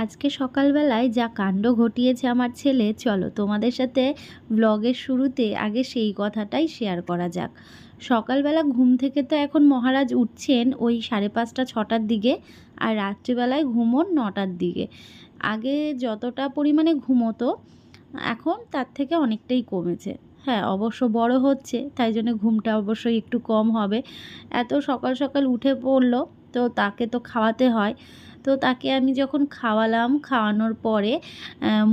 আজকে সকালবেলায় যা কাণ্ড ঘটিয়েছে আমার ছেলে, চলো তোমাদের সাথে ব্লগের শুরুতে আগে সেই কথাটাই শেয়ার করা যাক। সকালবেলা ঘুম থেকে তো এখন মহারাজ উঠছেন ওই 5:30-6টার দিকে, আর রাত্রিবেলায় ঘুমোন 9টার দিকে। আগে যতটা পরিমাণে ঘুমোতো এখন তার থেকে অনেকটাই কমেছে। হ্যাঁ, অবশ্য বড় হচ্ছে, তাই জন্য ঘুমটা অবশ্যই একটু কম হবে। এত সকাল সকাল উঠে পড়লো, তো তাকে তো খাওয়াতে হয়। তো তাকে আমি যখন খাওয়ালাম, খাওয়ানোর পরে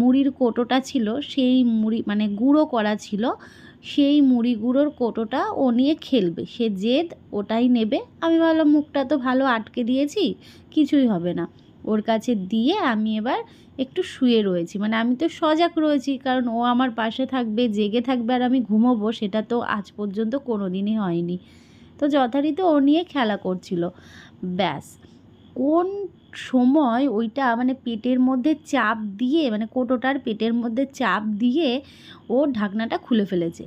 মুড়ির কৌটোটা ছিল, সেই মুড়ি মানে গুঁড়ো করা ছিল, সেই মুড়ি গুঁড়োর কৌটোটা ও নিয়ে খেলবে, সে জেদ ওটাই নেবে। আমি ভাবলাম মুখটা তো ভালো আটকে দিয়েছি, কিছুই হবে না। ওর কাছে দিয়ে আমি এবার একটু শুয়ে রয়েছি, মানে আমি তো সজাগ রয়েছি, কারণ ও আমার পাশে থাকবে, জেগে থাকবে আর আমি ঘুমোবো, সেটা তো আজ পর্যন্ত কোনো দিনই হয়নি। তো যথারীতি ও নিয়ে খেলা করছিল। ব্যাস, কোন সময় ওইটা মানে পেটের মধ্যে চাপ দিয়ে, মানে কৌটোটার পেটের মধ্যে চাপ দিয়ে ও ঢাকনাটা খুলে ফেলেছে।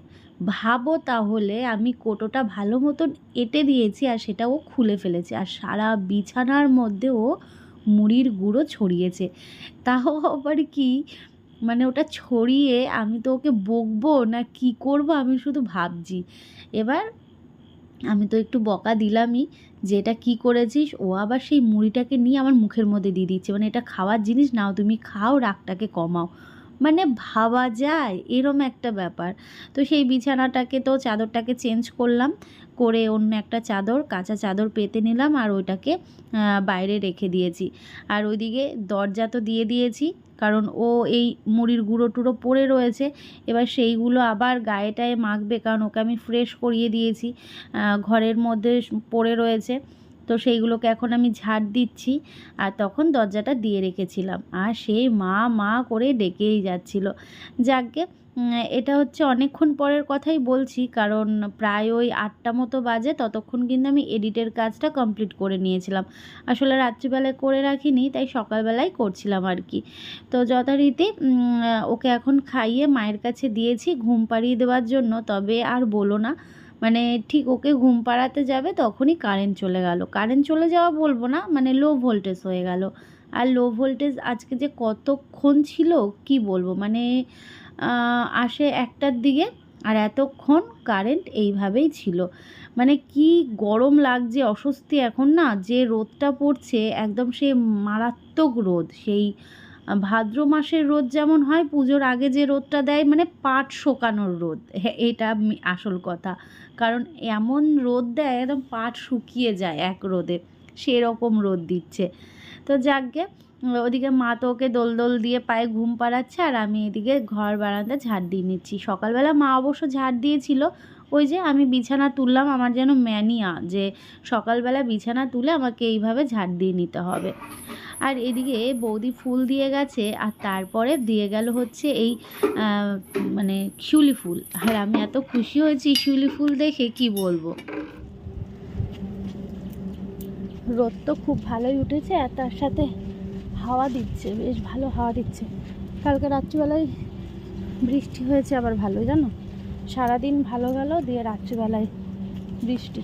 ভাবো তাহলে, আমি কৌটোটা ভালো মতন এঁটে দিয়েছি আর সেটা ও খুলে ফেলেছে, আর সারা বিছানার মধ্যে ও মুড়ির গুঁড়ো ছড়িয়েছে। তাও আবার কি, মানে ওটা ছড়িয়ে আমি তো ওকে বকবো না কি করব, আমি শুধু ভাবছি। এবার আমি তো একটু বকা দিলামই যে এটা কী করেছিস। ও আবার সেই মুড়িটাকে নিয়ে আমার মুখের মধ্যে দিয়ে দিচ্ছে, মানে এটা খাওয়ার জিনিস, নাও তুমি খাও, রাগটাকে কমাও। মানে ভাবা যায় এরম একটা ব্যাপার। তো সেই বিছানাটাকে তো চাদরটাকে চেঞ্জ করলাম, করে অন্য একটা চাদর, কাঁচা চাদর পেতে নিলাম আর ওইটাকে বাইরে রেখে দিয়েছি। আর ওইদিকে দরজা তো দিয়ে দিয়েছি, কারণ ও এই মুড়ির গুঁড়ো টুড়ো পড়ে রয়েছে, এবার সেইগুলো আবার গায়ে টায়ে মাখবে, কারণ ওকে আমি ফ্রেশ করিয়ে দিয়েছি, ঘরের মধ্যে পড়ে রয়েছে। তো সেইগুলোকে এখন আমি ঝাড় দিচ্ছি, আর তখন দরজাটা দিয়ে রেখেছিলাম, আর সেই মা মা করে ডেকেই যাচ্ছিল। যাকগে, এটা হচ্ছে অনেকক্ষণ পরের কথাই বলছি, কারণ প্রায় ওই 8টা মতো বাজে, ততক্ষণ কিন্তু আমি এডিটের কাজটা কমপ্লিট করে নিয়েছিলাম। আসলে রাত্রিবেলায় করে রাখিনি, তাই সকালবেলায় করছিলাম আর কি। তো যথারীতি ওকে এখন খাইয়ে মায়ের কাছে দিয়েছি ঘুম পাড়িয়ে দেওয়ার জন্য। তবে আর বলো না, মানে ঠিক ওকে ঘুম পাড়াতে যাবে তখনই কারেন্ট চলে গেল। কারেন্ট চলে যাওয়া বলবো না, মানে লো ভোল্টেজ হয়ে গেল। আর লো ভোল্টেজ আজকে যে কতক্ষণ ছিল কি বলবো, মানে আসে 1টার দিকে, আর এতক্ষণ কারেন্ট এইভাবেই ছিল। মানে কি গরম লাগছে, অস্বস্তি। এখন না যে রোদটা পড়ছে, একদম সে মারাত্মক রোদ, সেই ভাদ্র মাসের রোদ যেমন হয়, পুজোর আগে যে রোদটা দেয়, মানে পাট শোকানোর রোদ, এটা আসল কথা। কারণ এমন রোদ দেয় একদম পাট শুকিয়ে যায় এক রোদে, সেরকম রোদ দিচ্ছে। তো যাকগে, ওদিকে মা তো ওকে দোল দোল দিয়ে পায়ে ঘুম পাড়াচ্ছে, আর আমি এদিকে ঘর বারান্দা ঝাড় দিয়ে নিচ্ছি। সকালবেলা মা অবশ্য ঝাড় দিয়েছিল, ওই যে আমি বিছানা তুললাম, আমার যেন ম্যানিয়া যে সকালবেলা বিছানা তুলে আমাকে এইভাবে ঝাড় দিয়ে নিতে হবে। আর এদিকে বৌদি ফুল দিয়ে গেছে, আর তারপরে দিয়ে গেল হচ্ছে এই মানে শিউলি ফুল। আর আমি এত খুশি হয়েছি শিউলি ফুল দেখে কি বলবো। রোদ তো খুব ভালোই উঠেছে, আর তার সাথে হাওয়া দিচ্ছে, বেশ ভালো হাওয়া দিচ্ছে। কালকে রাত্রিবেলায় বৃষ্টি হয়েছে আবার ভালো, জানো, সারাদিন ভালো গেল, দিয়ে রাত্রিবেলায় বৃষ্টি।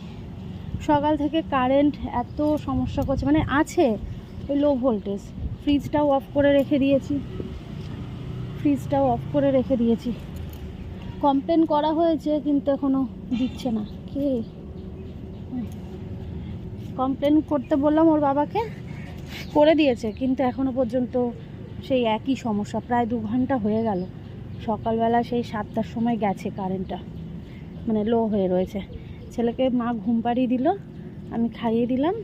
সকাল থেকে কারেন্ট এত সমস্যা করছে, মানে আছে ওই লো ভোল্টেজ। ফ্রিজটাও অফ করে রেখে দিয়েছি, কমপ্লেন করা হয়েছে কিন্তু এখনও দিচ্ছে না। কে কমপ্লেন করতে বললাম ওর বাবাকে, করে দিয়েছে, কিন্তু এখনও পর্যন্ত সেই একই সমস্যা। প্রায় 2 ঘন্টা হয়ে গেল, সকালবেলা সেই 7টার সময় গেছে কারেন্টটা, মানে লো হয়ে রয়েছে। ছেলেকে মা ঘুম পাড়িয়ে দিল, আমি খাইয়ে দিলাম,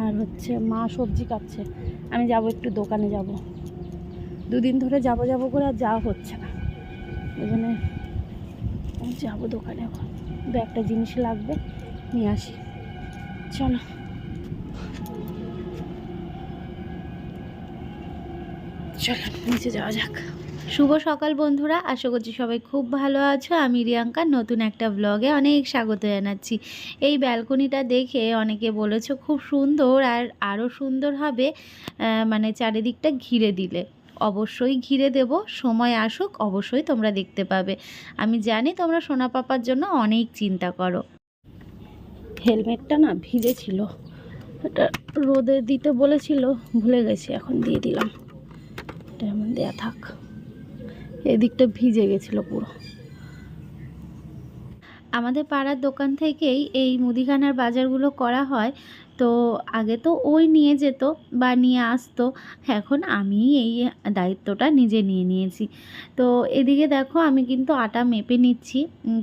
আর হচ্ছে মা সবজি কাটছে। আমি যাব একটু দোকানে, যাব 2 দিন ধরে যাব করে আর যাওয়া হচ্ছে না, ওই জন্য যাবো দোকানে। এখন 2-একটা জিনিস লাগবে, নিয়ে আসি। চলো নিচে যাওয়া যাক। শুভ সকাল বন্ধুরা, আশা করছি সবাই খুব ভালো আছো। আমি রিয়াঙ্কা নতুন একটা ব্লগে অনেক স্বাগত জানাচ্ছি। এই ব্যালকনিটা দেখে অনেকে বলেছো খুব সুন্দর, আর আরও সুন্দর হবে মানে চারিদিকটা ঘিরে দিলে। অবশ্যই ঘিরে দেব, সময় আসুক অবশ্যই তোমরা দেখতে পাবে। আমি জানি তোমরা সোনা পাপার জন্য অনেক চিন্তা করো। হেলমেটটা না ভিজে ছিল, এটা রোদে দিতে বলেছিল, ভুলে গেছি, এখন দিয়ে দিলাম। এটা এমন দেয়া থাক, এদিকটা ভিজে গেছিলো পুরো। আমাদের পাড়ার দোকান থেকেই এই মুদিখানার বাজারগুলো করা হয়। তো আগে তো ওই নিয়ে যেত বা নিয়ে আসতো, এখন আমি এই দায়িত্বটা নিজে নিয়ে নিয়েছি। তো এদিকে দেখো আমি কিন্তু আটা মেপে নিচ্ছি,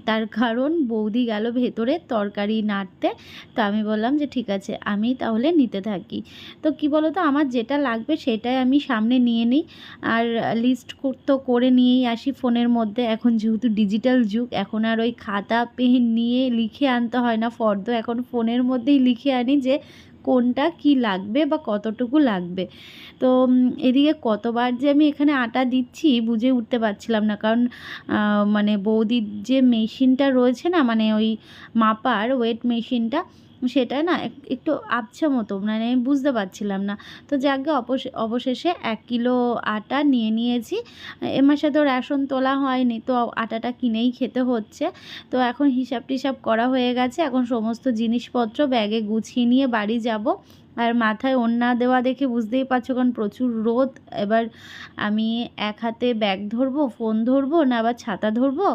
তার কারণ বৌদি গেল ভেতরে তরকারি নাড়তে। তো আমি বললাম যে ঠিক আছে আমি তাহলে নিতে থাকি। তো কি বলো তো, আমার যেটা লাগবে সেটাই আমি সামনে নিয়ে নিই, আর লিস্ট তো করে নিয়েই আসি ফোনের মধ্যে। এখন যেহেতু ডিজিটাল যুগ, এখন আর ওই খাতা পেন নিয়ে লিখে আনতে হয় না ফর্দ, এখন ফোনের মধ্যেই লিখে আনি যে কোনটা কি লাগবে বা কতটুকু লাগবে। তো এদিকে কতবার যে আমি এখানে আটা দিচ্ছি বুঝে উঠতে পারছিলাম না, কারণ মানে বৌদির যে মেশিনটা রয়েছে না, মানে ওই মাপার ওয়েট মেশিনটা, সেটা না একটু আবছা মতো, মানে আমি বুঝতে পারছিলাম না। তো যাকে অবশেষে 1 কিলো আটা নিয়ে নিয়েছি। এ মাসে তো রেশন তোলা হয়নি, তো আটাটা কিনেই খেতে হচ্ছে। তো এখন হিসাব টিসাব করা হয়ে গেছে, এখন সমস্ত জিনিসপত্র ব্যাগে গুছিয়ে নিয়ে বাড়ি যাব। আর মাথায় ওড়না দেওয়া দেখে বুঝতেই পারছো, কারণ প্রচুর রোদ। এবার আমি এক হাতে ব্যাগ ধরবো, ফোন ধরবো, না আবার ছাতা ধরবো,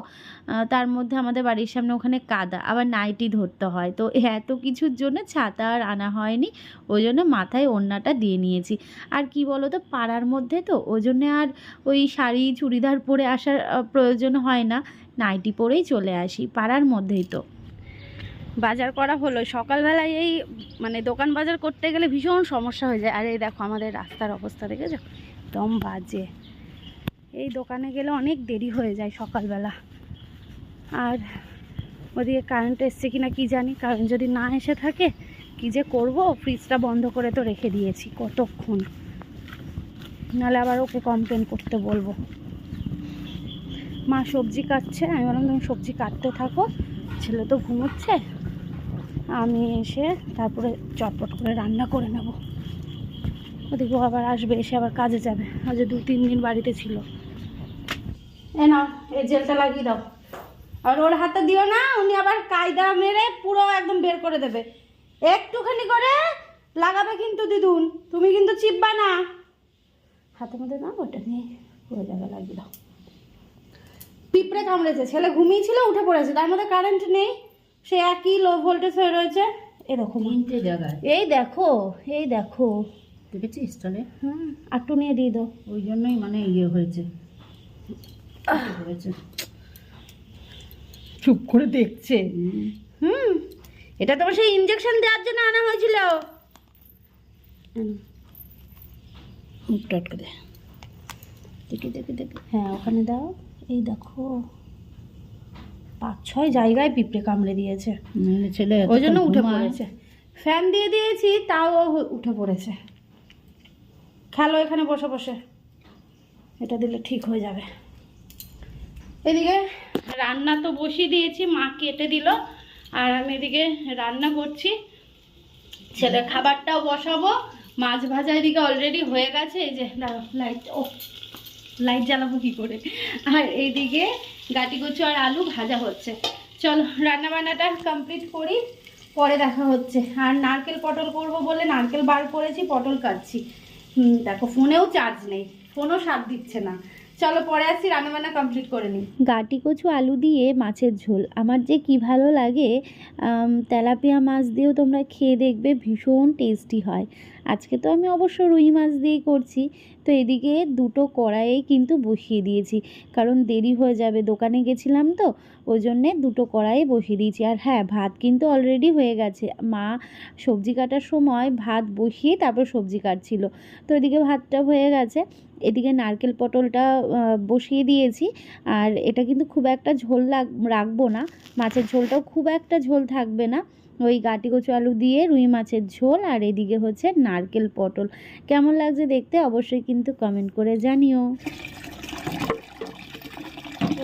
তার মধ্যে আমাদের বাড়ির সামনে ওখানে কাদা, আবার নাইটি ধরতে হয়। তো এত কিছুর জন্য ছাতা আর আনা হয়নি, ওই জন্য মাথায় ওড়নাটা দিয়ে নিয়েছি। আর কি বলো তো, পাড়ার মধ্যে তো ওই জন্যে আর ওই শাড়ি চুড়িদার পরে আসার প্রয়োজন হয় না, নাইটি পরেই চলে আসি, পাড়ার মধ্যেই তো। বাজার করা হলো সকালবেলায়, এই মানে দোকান বাজার করতে গেলে ভীষণ সমস্যা হয়ে যায়। আর এই দেখো আমাদের রাস্তার অবস্থা দেখেছো, একদম বাজে। এই দোকানে গেলে অনেক দেরি হয়ে যায় সকালবেলা। আর ওদিকে কারেন্ট এসছে কিনা কি জানি, কারেন্ট যদি না এসে থাকে কি যে করব, ফ্রিজটা বন্ধ করে তো রেখে দিয়েছি কতক্ষণ, নাহলে আবার ওকে কমপ্লেন করতে বলবো। মা সবজি কাটছে, আমি বললাম তুমি সবজি কাটতে থাকো, ছেলে তো ঘুমোচ্ছে, আমি এসে তারপরে চটপট করে রান্না করে নেব। ওদিকেও আবার আসবে, এসে আবার কাজে যাবে, আজ 2-3 দিন বাড়িতে ছিল। এ না, এই জেলটা লাগিয়ে দাও। আর ওর হাতে দিও না, উনি আবার কায়দা মেরে পুরো একদম বের করে দেবে। একটুখানি করে লাগাবে কিন্তু দিদুন, তুমি কিন্তু চিপবা না। হাতের মধ্যে না, ওটা নিয়ে পুরো জায়গা লাগিয়ে দাও। পিঁপড়ে কামড়েছে, ছেলে ঘুমিয়েছিল উঠে পড়েছে, তার মধ্যে কারেন্ট নেই, সে একই লো ভোল্টেজ হয়ে রয়েছে। এই দেখো তিনটে জায়গায়, এই দেখো, এই দেখো, দেখেছিস তাহলে? হুম, একটু নিয়ে দিয়ে দাও, ওই জন্যই মানে ইয়ে হয়েছে। চুপ করে দেখছে। এটা তোমার সেই ইঞ্জেকশন দেওয়ার জন্য আনা হয়েছিল। মুখটা আটকে দে, দেখে দেখে দেখে, হ্যাঁ ওখানে দাও। এই দেখো 5-6 জায়গায় পিঁপড়ে কামড়ে দিয়েছে, ছেলে ওই জন্য উঠে পড়েছে। ফ্যান দিয়ে দিয়েছি তাও উঠে পড়েছে। খেলো এখানে বসে বসে, এটা দিলে ঠিক হয়ে যাবে। এদিকে রান্না তো বসিয়ে দিয়েছি, মা কেটে দিল, আর আমি এদিকে রান্না করছি। ছেলে খাবারটাও বসাবো, মাছ ভাজা এদিকে অলরেডি হয়ে গেছে। এই যে দাঁড়াও, লাইট, ও লাইট জ্বালাবো কি করে। আর এইদিকে গাটি কচু আর আলু ভাজা হচ্ছে। চলো রান্না বান্নাটা কমপ্লিট করি, পরে দেখা হচ্ছে। আর নারকেল পটল করব বলে নারকেল বার করেছি, পটল কাটছি। দেখো ফোনেও চার্জ নেই, ফোনও সাথ দিচ্ছে না। চলো পরে আসছি, রান্নাবান্না কমপ্লিট করে নিই। গাটি কচু আলু দিয়ে মাছের ঝোল আমার যে কি ভালো লাগে। তেলাপিয়া মাছ দিয়েও তোমরা খেয়ে দেখবে, ভীষণ টেস্টি হয়। আজকে তো আমি অবশ্য রুই মাছ দিয়েই করছি। তো এদিকে 2টো কড়াইয়ে কিন্তু বসিয়ে দিয়েছি, কারণ দেরি হয়ে যাবে, দোকানে গেছিলাম তো, ওই জন্যে 2টো কড়াইয়ে বসিয়ে দিয়েছি। আর হ্যাঁ, ভাত কিন্তু অলরেডি হয়ে গেছে, মা সবজি কাটার সময় ভাত বসিয়ে তারপর সবজি কাটছিল। তো এদিকে ভাতটা হয়ে গেছে, এদিকে নারকেল পটলটা বসিয়ে দিয়েছি। আর এটা কিন্তু খুব একটা ঝোল রাখবো না, মাছের ঝোলটাও খুব একটা ঝোল থাকবে না, ওই গাটি কচু আলু দিয়ে রুই মাছের ঝোল। আর এদিকে হচ্ছে নারকেল পটল। কেমন লাগছে দেখতে অবশ্যই কিন্তু কমেন্ট করে জানিও।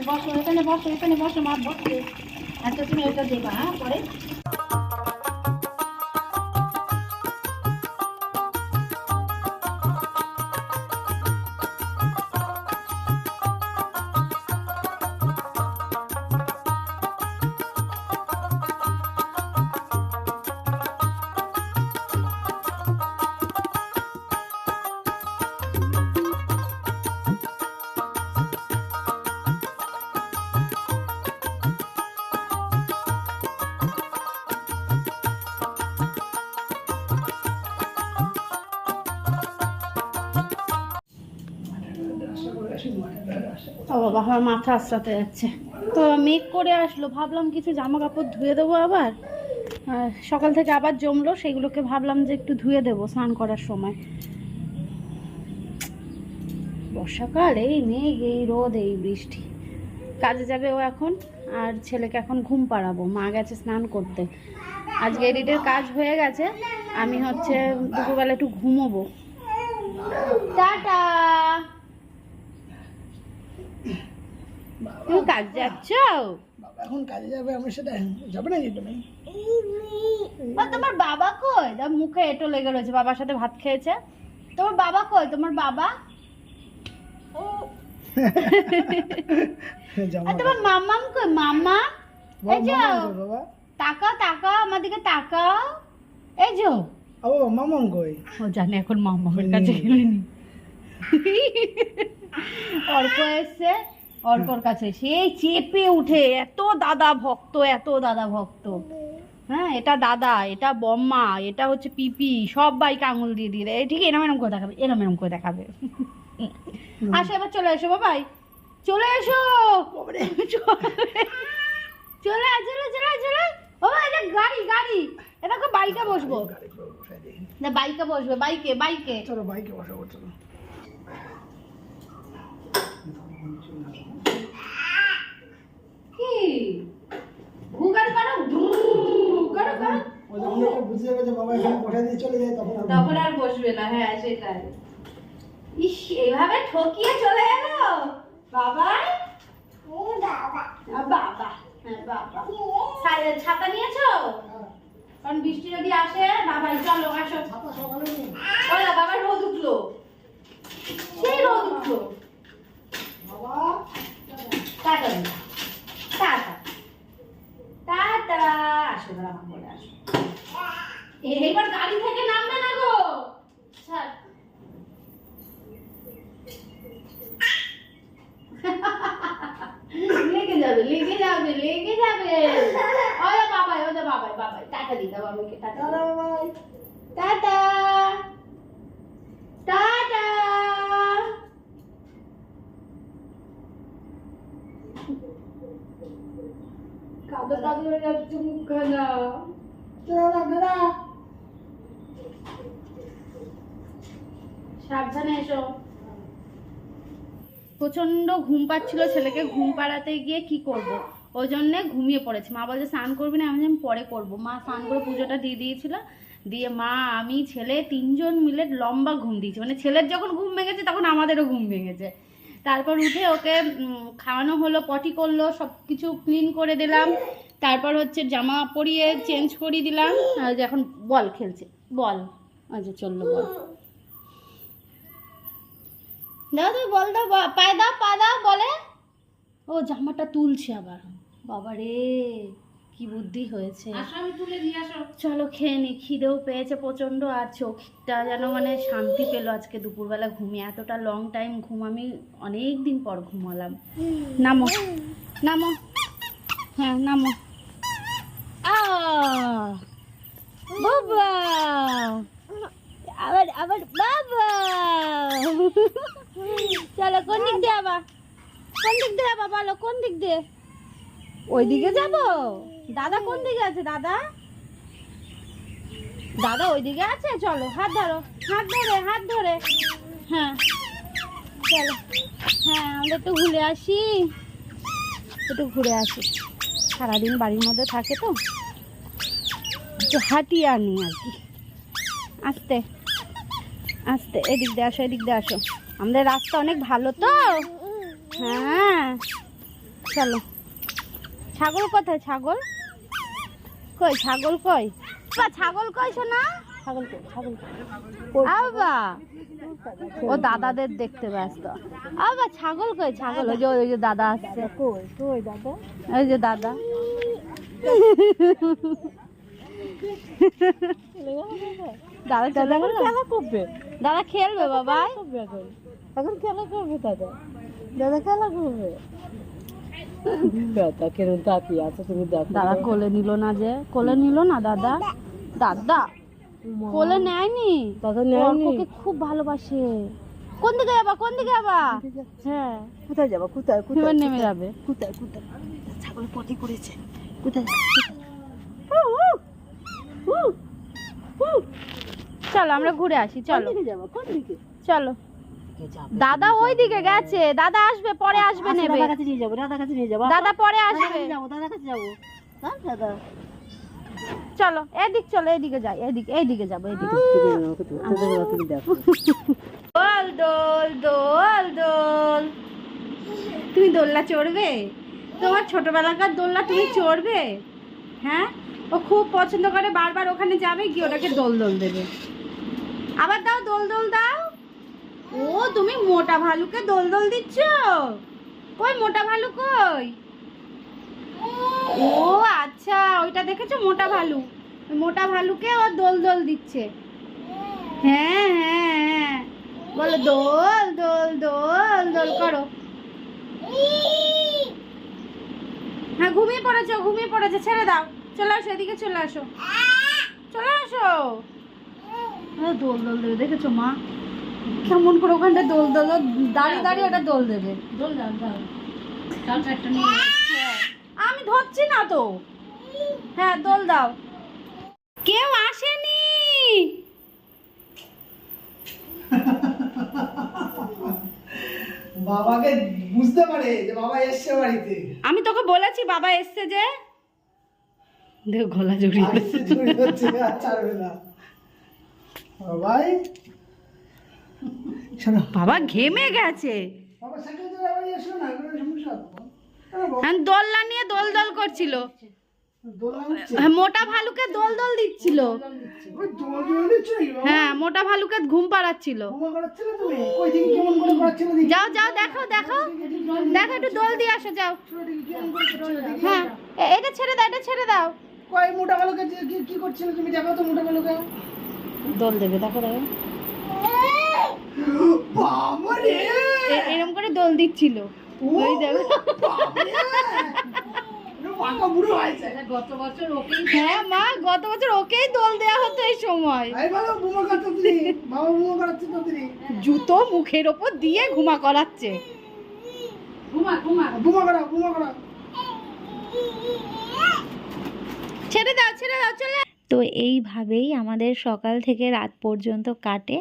বসো এখানে, বসো এখানে, বসো মা, বসে আচ্ছা তুমি এটা দেবা, হ্যাঁ পরে। ও বাবা, আমার মাথা আসতে যাচ্ছে। তো মেঘ করে আসলো, ভাবলাম কিছু জামা কাপড় ধুয়ে দেবো আবার। সকাল থেকে আবার জমলো, সেগুলোকে ভাবলাম যে একটু ধুয়ে দেবো স্নান করার সময়। বর্ষাকাল, এই মেঘ, এই রোদ, এই বৃষ্টি। কাজে যাবে ও এখন, আর ছেলেকে এখন ঘুম পাড়াবো। মা গেছে স্নান করতে। আজকে এডিটের কাজ হয়ে গেছে, আমি হচ্ছে দুপুরবেলা একটু ঘুমোবো। টাটা। তুমি কাজ যাচ্ছ? এখন কাজে যাবে, আমার সাথে যাবে না তুমি? তোমার বাবা কই? তার মুখে এঁটো লেগে রয়েছে, বাবার সাথে ভাত খেয়েছে। তোমার বাবা কই? তোমার বাবা? তোমার মামাম কই? মামা, এই যে টাকা টাকা, আমার দিকে তাকাও। এই যে মামাম কই? ও জানে এখন মামামের কাছে গেলেনি। অর্ক এসছে, অর্কর কাছে সেই চেপে উঠে, এত দাদা ভক্ত, এত দাদা ভক্ত। হ্যাঁ, এটা দাদা, এটা বম্মা, এটা হচ্ছে পিপি, সব বাইকে আঙুল দিয়ে দিয়ে দেয়। ঠিক এরম এরম করে দেখাবে, এরম এরম করে দেখাবে। আসো, এবার চলে এসো বাবাই, চলে এসো। চলে চলে চলে চলে। বাবা, এটা গাড়ি গাড়ি, এটা বাইকে বসবো, বাইকে বসবে, বাইকে বাইকে। চলো বাইকে বসাবো, চলো। কি ভুগাড়ি করো, করো করো। ও যখন একটু বুঝে যাবে যে বাবা এখানে বসে দিয়ে চলে যায়, তখন আর বসবে না। হ্যাঁ, সেটাই। ইস, এইভাবে ঠকিয়ে চলে গেল বাবা। বাবা, হ্যাঁ বাবা। ছাতা নিয়েছো? কারণ বৃষ্টি যদি আসে। বাবাই চলো, আসো। ওরা বাবা, রোদ উঠলো, সেই রোদ উঠলো। Tata tata tata. আসো বাবা, বলে আসো। এইবার গাড়ি থেকে নামবে না গো। লেগে যাবে, লেগে যাবে, লেগে যাবে। ওরে বাবাই, ওরে বাবাই, বাবাই টাটা দিতে বাবাকে, টাটা বাবাই, টাটা টাটা। কাদো কাদো হয়ে যাচ্ছে মুখখানা। সাবধানে এসো। প্রচন্ড ঘুম পাচ্ছিল, ছেলেকে ঘুম পাড়াতে গিয়ে কি করব, ওই জন্যে ঘুমিয়ে পড়েছে। মা বলছে স্নান করবি না, আমি পরে করব। মা স্নান করে পুজোটা দিয়ে দিয়েছিল, দিয়ে মা, আমি, ছেলে তিনজন মিলে লম্বা ঘুম দিয়েছি। মানে ছেলের যখন ঘুম ভেঙেছে তখন আমাদেরও ঘুম ভেঙেছে। তারপর উঠে ওকে খাওয়ানো হলো, পটি করলো, সব কিছু ক্লিন করে দিলাম। তারপর হচ্ছে জামা পরিয়ে চেঞ্জ করিয়ে দিলাম। আর এখন বল খেলছে, বল। আচ্ছা, চললো বল। দাও তুই বল, দাও, পায়ে দাও, পা দাও, বলে। ও জামাটা তুলছে আবার। বাবা রে, কি বুদ্ধি হয়েছে। চলো খেয়ে নি, খিদেও পেয়েছে প্রচন্ড, আর চোখটা যেন মানে শান্তি পেলো আজকে দুপুরবেলা ঘুমিয়ে। এতটা লং টাইম ঘুম আমি অনেক দিন পর ঘুমালাম। নামো নামো, হ্যাঁ নামো। বাবা, আবার আবার বাবা। চলো, কোন দিক দিয়ে যাবা? কোন দিক দিয়ে যাবা বলো, কোন দিক দিয়ে? ওই দিকে যাবো? দাদা কোন দিকে আছে? দাদা, দাদা ওই দিকে আছে। চলো, হাত ধরো, হাত ধরে, হাত ধরে। হ্যাঁ চলো, হ্যাঁ আমরা একটু ঘুরে আসি, একটু ঘুরে আসি। সারাদিন বাড়ির মধ্যে থাকে তো, একটু হাঁটিয়ে আনি আর কি। আস্তে আস্তে, এদিক দিয়ে আসো, এদিক দিয়ে আসো। আমাদের রাস্তা অনেক ভালো তো। হ্যাঁ চলো। ছাগল কোথায়? ছাগল কই? ছাগল কই? ছাগল কই সোনা? ছাগল কই? ছাগল আবা, ও দাদাদের দেখতে ব্যস্ত। আবা, ছাগল কই? ছাগল ওই যে, ওই যে দাদা আসছে। কই কই দাদা? ওই যে দাদা। দাদা দাদা খেলা করবে, দাদা খেলবে বাবা, এখন খেলা করবে দাদা, দাদা খেলা করবে। দাদা কেন তাকিয়ে আছে, তুমি দেখো। দাদা কোলে নিল না, যে কোলে নিল না দাদা, দাদা কোলে নেয়নি, দাদা নেয়নি। ওকে খুব ভালোবাসে, কোন দিকে যাবা, কোন দিকে যাবা? হ্যাঁ, কোথায় যাবো? কোথায় এবার নেমে যাবে। কোথায় কোথায়? ছাগল পটি করেছে। কোথায়? চলো আমরা ঘুরে আসি, চলো কোন দিকে যাবো? কোন দিকে? চলো। দাদা ওই দিকে গেছে, দাদা আসবে, পরে আসবে নেবে। দাদার কাছে নিয়ে যাবো, দাদার কাছে নিয়ে যাবো। দাদা পরে আসবে। দাদার কাছে যাবো। হ্যাঁ দাদা। চলো এদিক, চলো এদিকে যাই, এইদিকে যাবো, এদিকে। তুমি দেখো। দোল দোল দোল দোল। তুমি দোলনা চড়বে? তোমার ছোটবেলাকার দোলনা তুমি চড়বে? হ্যাঁ, ও খুব পছন্দ করে, বারবার ওখানে যাবে গিয়ে ওটাকে দোল দোল দেবে। আবার দাও, দোল দোল দাও। ও তুমি মোটা ভালুকে দোল দোল দিচ্ছ? কই মোটা ভালু কই? ও আচ্ছা, ওইটা দেখেছো মোটা ভালু, মোটা ভালুকে ও দোল দোল দিচ্ছে। হ্যাঁ হ্যাঁ হ্যাঁ, বলো দোল দোল দোল দোল করো। হ্যাঁ ঘুমিয়ে পড়েছে, ছেড়ে দাও, চলে আসো এদিকে, চলে আসো, চলে আসো। দোল দোল দেবে, দেখেছো মা কেমন করে ওখানটা দোল দোল, দাঁড়িয়ে দাঁড়িয়ে ওটা দোল দেবে। দোল দাও দাও, একটা নিয়ে আমি ধরছি না তো। হ্যাঁ দোল দাও। কেউ আসেনি। বাবাকে বুঝতে পারে যে বাবা এসছে বাড়িতে। আমি তোকে বলেছি বাবা এসছে যে। দেখ গলা জড়িয়ে ছাড়বে না বাবাই। শোনো, বাবা ঘেমে গেছে। বাবা সাইকেল চলে বাড়ি এসো না, কোনো সমস্যা দোলনা নিয়ে দোল দোল করছিল। মোটা ভালুকে দোল দোল দিচ্ছিল। হ্যাঁ মোটা ভালুকে ঘুম পাড়াচ্ছিল। যাও যাও, দেখো দেখো দেখো, একটু দোল দিয়ে আসো, যাও। হ্যাঁ এটা ছেড়ে দাও, এটা ছেড়ে দাও। কই মোটা ভালুকে কি করছিল তুমি? দেখো তো মোটা ভালুকে দোল দেবে, দেখো দেখো। বাবা রে, এরকম করে দোল দিচ্ছিল। ওই দেখো, পাকা বুড়ো হয়েছে। হ্যাঁ মা, গত বছর ওকেই দোল দেয়া হতো এই সময়। জুতো মুখের ওপর দিয়ে ঘুমা করাচ্ছে। ছেড়ে দাও ছেড়ে দাও, চলে। তো এইভাবেই আমাদের সকাল থেকে রাত পর্যন্ত কাটে।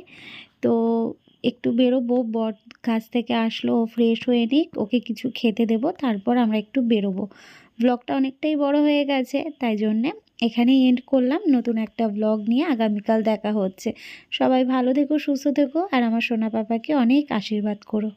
তো একটু বেরোবো, বর কাছ থেকে আসলো, ও ফ্রেশ হয়ে নিক, ওকে কিছু খেতে দেবো, তারপর আমরা একটু বেরোবো। ব্লগটা অনেকটাই বড় হয়ে গেছে, তাই জন্যে এখানেই এন্ড করলাম। নতুন একটা ব্লগ নিয়ে আগামীকাল দেখা হচ্ছে। সবাই ভালো থেকো, সুস্থ থেকো, আর আমার সোনা পাপাকে অনেক আশীর্বাদ করো।